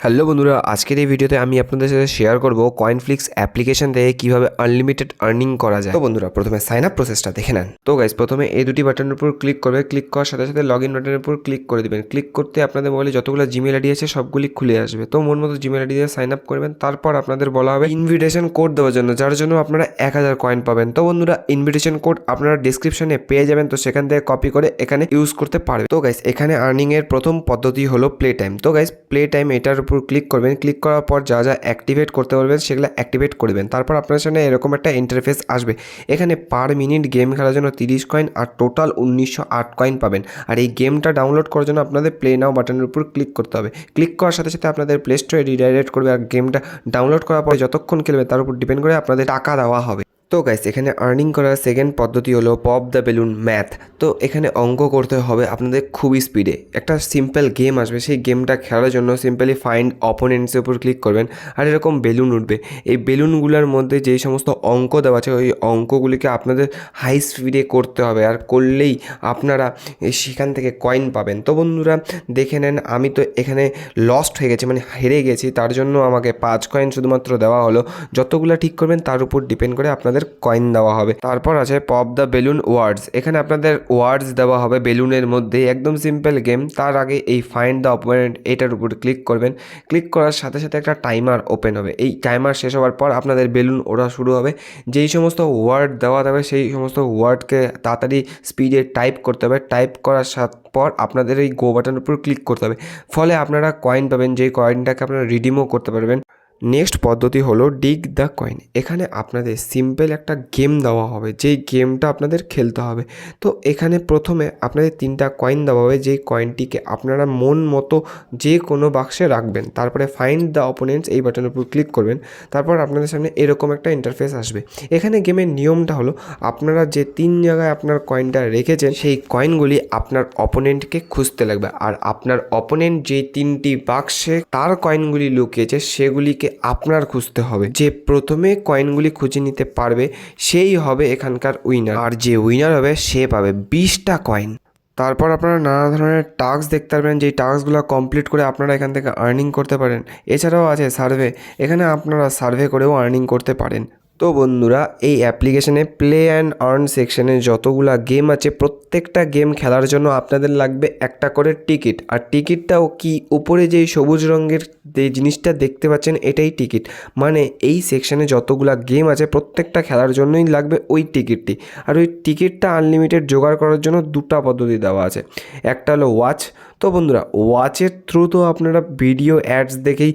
Hello বন্ধুরা, আজকের এই ভিডিওতে আমি আপনাদের সাথে শেয়ার করব কয়েনফ্লিক্স অ্যাপ্লিকেশন থেকে কিভাবে আনলিমিটেড আর্নিং করা যায়। তো বন্ধুরা, প্রথমে সাইন আপ প্রসেসটা দেখে নেন। তো গাইস, প্রথমে এই দুটি বাটনের উপর ক্লিক করবে। ক্লিক করার সাথে সাথে লগ ইন বাটনের উপর ক্লিক করে দিবেন। ক্লিক করতে আপনাদের মোবাইলে যতগুলো জিমেল আইডি আছে সবগুলি খুলে আসবে। তো মন মতো জিমেল আইডি দিয়ে সাইন আপ করবেন। তারপর আপনাদের বলা হবে ইনভিটেশন কোড দেওয়ার জন্য, যার জন্য আপনারা 1000 কয়েন পাবেন। তো বন্ধুরা, ইনভিটেশন কোড আপনারা ডিসক্রিপশনে পেয়ে যাবেন, তো সেখান থেকে কপি করে এখানে ইউজ করতে পারবেন। তো গাইস, এখানে আর্নিং এর প্রথম পদ্ধতি হলো প্লে টাইম। তো গাইস, প্লে টাইম এটার উপর ক্লিক করবেন। ক্লিক করার পর যা যা অ্যাক্টিভেট করতে বলবেন সেগুলো অ্যাক্টিভেট করবেন। তারপর আপনার সামনে এরকম একটা ইন্টারফেস আসবে। এখানে পার মিনিট গেম খেলার জন্য 30 কয়েন আর টোটাল 1908 কয়েন পাবেন। আর এই গেমটা ডাউনলোড করার জন্য আপনাদের প্লে নাও বাটনের উপর ক্লিক করতে হবে। ক্লিক করার সাথে সাথে আপনাদের প্লে স্টোরে রিডাইরেক্ট করবে, আর গেমটা ডাউনলোড করার পরে যতক্ষণ খেলবে তার উপর ডিপেন্ড করে আপনাদের টাকা দেওয়া হবে। তো গাইস, এখানে আর্নিং করার সেকেন্ড পদ্ধতি হলো পপ দ্য বেলুন ম্যাথ। তো এখানে অঙ্ক করতে হবে আপনাদের খুবই স্পিডে। একটা সিম্পল গেম আসবে, সেই গেমটা খেলার জন্য সিম্পলি ফাইন্ড অপোনেন্টসের উপর ক্লিক করবেন, আর এরকম বেলুন উঠবে। এই বেলুনগুলোর মধ্যে যেই সমস্ত অঙ্ক দেওয়া আছে ওই অঙ্কগুলিকে আপনাদের হাই স্পিডে করতে হবে, আর করলেই আপনারা সেখান থেকে কয়েন পাবেন। তো বন্ধুরা, দেখে নেন, আমি তো এখানে লস্ট হয়ে গেছি, মানে হেরে গেছি, তার জন্য আমাকে 5 কয়েন শুধুমাত্র দেওয়া হলো। যতগুলো ঠিক করবেন তার উপর ডিপেন্ড করে আপনাদের কয়েন দেওয়া হবে। তারপর আছে পপ দ্য বেলুন ওয়ার্ডস। এখানে আপনাদের ওয়ার্ডস দেওয়া হবে বেলুনের মধ্যে, একদম সিম্পল গেম। তার আগে এই ফাইন্ড দ্য অপোনেন্ট এটার উপর ক্লিক করবেন। ক্লিক করার সাথে সাথে একটা টাইমার ওপেন হবে। এই টাইমার শেষ হওয়ার পর আপনাদের বেলুন ওড়া শুরু হবে। যেই সমস্ত ওয়ার্ড দেওয়া থাকবে সেই সমস্ত ওয়ার্ডকে তাড়াতাড়ি স্পিডে টাইপ করতে হবে। টাইপ করার পর আপনাদের এই গো বাটনের উপর ক্লিক করতে হবে। ফলে আপনারা কয়েন পাবেন, যেই কয়েনটাকে আপনারা রিডিমও করতে পারবেন। নেক্সট পদ্ধতি হলো ডিগ দ্য কয়েন। এখানে আপনাদের সিম্পল একটা গেম দেওয়া হবে, যেই গেমটা আপনাদের খেলতে হবে। তো এখানে প্রথমে আপনাদের 3টা কয়েন দেওয়া হবে, যেই কয়েনটিকে আপনারা মন মতো যে কোনো বাক্সে রাখবেন। তারপরে ফাইন্ড দ্য অপোনেন্টস এই বাটনের উপর ক্লিক করবেন। তারপর আপনাদের সামনে এরকম একটা ইন্টারফেস আসবে। এখানে গেমের নিয়মটা হলো আপনারা যে 3 জায়গায় আপনার কয়েনটা রেখেছেন সেই কয়েনগুলি আপনার অপোনেন্টকে খুঁজতে লাগবে, আর আপনার অপোনেন্ট যে 3টি বাক্সে তার কয়েনগুলি লুকিয়েছে সেগুলিকে আপনার খুঁজতে হবে। যে প্রথমে কয়েনগুলি খুঁজে নিতে পারবে সেই হবে এখানকার উইনার, আর যে উইনার হবে সে পাবে 20টা কয়েন। তারপর আপনারা নানা ধরনের টাস্ক দেখতে পারবেন, যেই টাস্কগুলো কমপ্লিট করে আপনারা এখান থেকে আর্নিং করতে পারেন। এছাড়াও আছে সার্ভে। এখানে আপনারা সার্ভে করেও আর্নিং করতে পারেন। তো বন্ধুরা, এই অ্যাপ্লিকেশনে প্লে অ্যান্ড আর্ন সেকশনে যতগুলা গেম আছে প্রত্যেকটা গেম খেলার জন্য আপনাদের লাগবে একটা করে টিকিট। আর টিকিটটাও কি, উপরে যেই সবুজ রঙের যে জিনিসটা দেখতে পাচ্ছেন এটাই টিকিট। মানে এই সেকশনে যতগুলা গেম আছে প্রত্যেকটা খেলার জন্যই লাগবে ওই টিকিটটি। আর ওই টিকিটটা আনলিমিটেড জোগাড় করার জন্য 2টা পদ্ধতি দেওয়া আছে। একটা হলো ওয়াচ। তো বন্ধুরা, ওয়াচের থ্রু তো আপনারা ভিডিও অ্যাডস দেখেই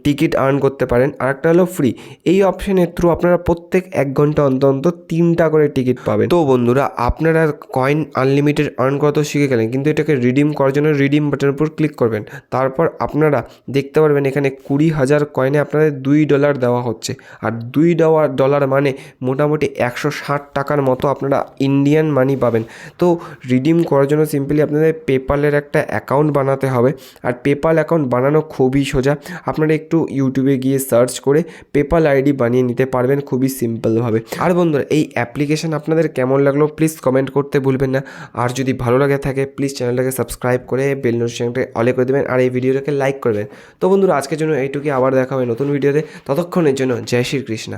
টিকিট আর্ন করতে পারেন। আর একটা হলো ফ্রি। এই অপশনের থ্রু আপনারা প্রত্যেক 1 ঘন্টা অন্তর অন্তর 3টা করে টিকিট পাবেন। তো বন্ধুরা, আপনারা কয়েন আনলিমিটেড আর্ন করা তো শিখে গেলেন, কিন্তু এটাকে রিডিম করার জন্য রিডিম বাটনের উপর ক্লিক করবেন। তারপর আপনারা দেখতে পারবেন এখানে 20,000 কয়েনে আপনাদের $2 দেওয়া হচ্ছে। আর $2 মানে মোটামুটি 160 টাকার মতো আপনারা ইন্ডিয়ান মানি পাবেন। তো রিডিম করার জন্য সিম্পলি আপনাদের পেপালের একটা অ্যাকাউন্ট বানাতে হবে। আর পেপাল অ্যাকাউন্ট বানানো খুবই সোজা। আপনারা একটু ইউটিউবে গিয়ে সার্চ করে পেপাল আইডি বানিয়ে নিতে পারবেন খুবই সিম্পলভাবে। আর বন্ধুরা, এই অ্যাপ্লিকেশন আপনাদের কেমন লাগলো প্লিজ কমেন্ট করতে ভুলবেন না। আর যদি ভালো লাগে থাকে প্লিজ চ্যানেলটাকে সাবস্ক্রাইব করে বেল নোটিফিকেশনটা অলে করে দেবেন, আর এই ভিডিওটাকে লাইক করবেন। তো বন্ধুরা, আজকের জন্য এইটুকুই। আবার দেখা হবে নতুন ভিডিওতে। ততক্ষণের জন্য জয় শ্রীকৃষ্ণ।